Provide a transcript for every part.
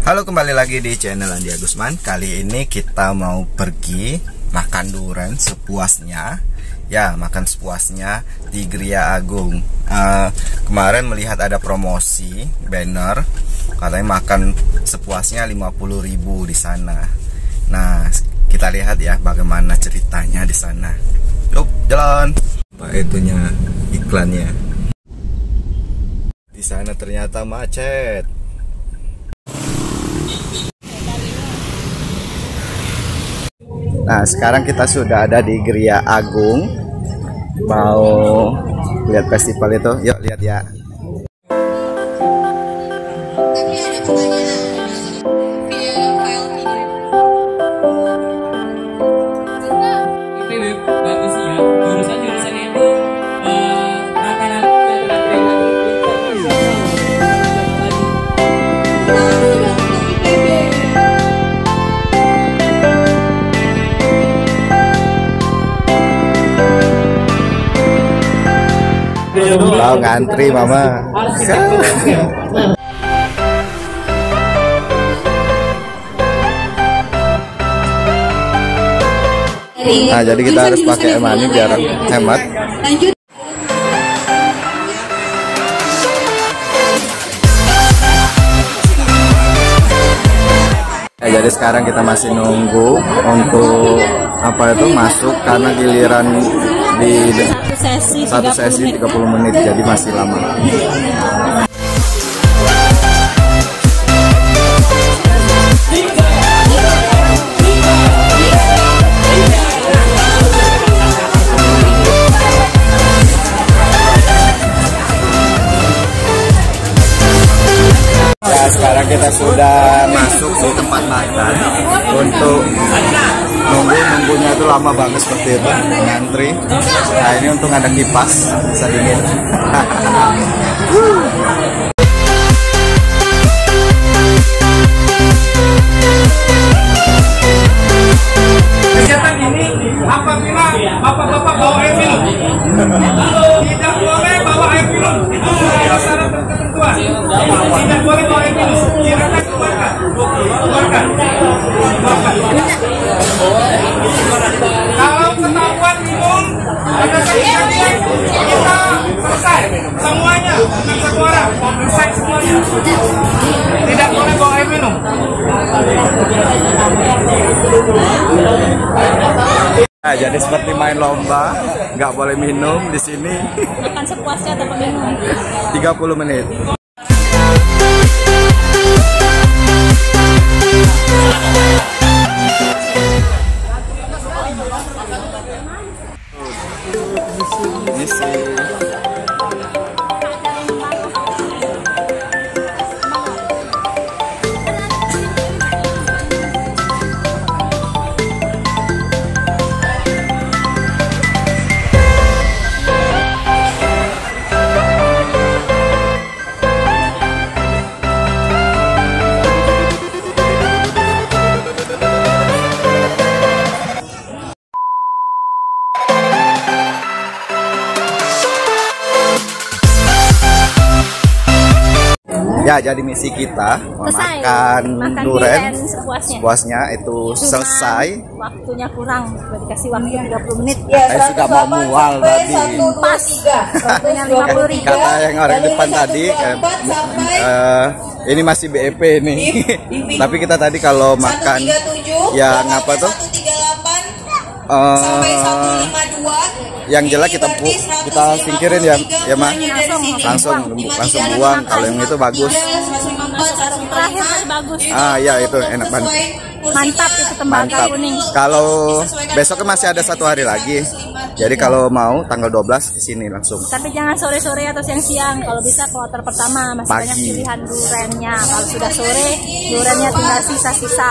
Halo, kembali lagi di channel Andi Agusman. Kali ini kita mau pergi makan durian sepuasnya. Ya, makan sepuasnya di Gria Agung. Kemarin melihat ada promosi banner, katanya makan sepuasnya 50.000 di sana. Nah, kita lihat ya bagaimana ceritanya di sana. Yuk, jalan. Apa itunya iklannya? Di sana ternyata macet. Nah, sekarang kita sudah ada di Gria Agung. Mau lihat festival itu? Yuk, lihat ya. Mau ngantri mama. Nah, jadi kita harus pakai money biar hemat. Jadi sekarang kita masih nunggu untuk apa itu masuk, karena giliran di satu sesi 30 menit, jadi masih lama. Ya, sekarang kita sudah masuk di tempat makan. Untuk nunggunya itu lama banget seperti itu, ngantri. Nah, ini untung ada kipas, bisa dingin. Kegiatan ini apabila bapak-bapak bawa air minum, tidak boleh bawa air minum. Itu sudah syarat dan ketentuan. Tidak boleh bawa air minum. Silakan keluarkan. Kalau ketahuan minum, ada kejadian, kita selesai semuanya dengan satu orang, selesai semuanya. Tidak boleh bawa air minum. Nah, jadi seperti main lomba, nggak boleh minum di sini. Makan sepuasnya atau minum 30 menit. Ya, jadi misi kita makan durian sepuasnya itu selesai. Waktunya kurang, sudah dikasih waktu 30 menit. Saya sudah mau mual tadi. Pas waktunya 50.000. Kata yang orang depan tadi, ini masih BEP nih. Tapi kita tadi kalau makan yang apa tuh? Yang jelek kita singkirin ya mah, langsung buang. Kalau yang itu bagus. Terakhir bagus. Ya itu enak banget. Mantap itu tembakau kuning. Kalau besoknya masih ada 1 hari lagi. Jadi kalau mau tanggal 12 ke sini langsung. Tapi jangan sore-sore atau siang-siang. Kalau bisa kloter pertama masih pagi. Banyak pilihan duriannya. Kalau sudah sore, duriannya tinggal sisa-sisa.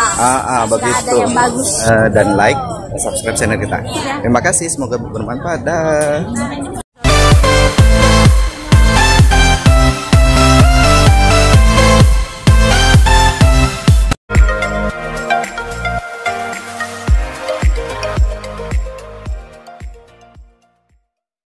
Begitu. Ada yang bagus. Dan like, subscribe channel kita. Terima kasih, semoga bermanfaat. Dah.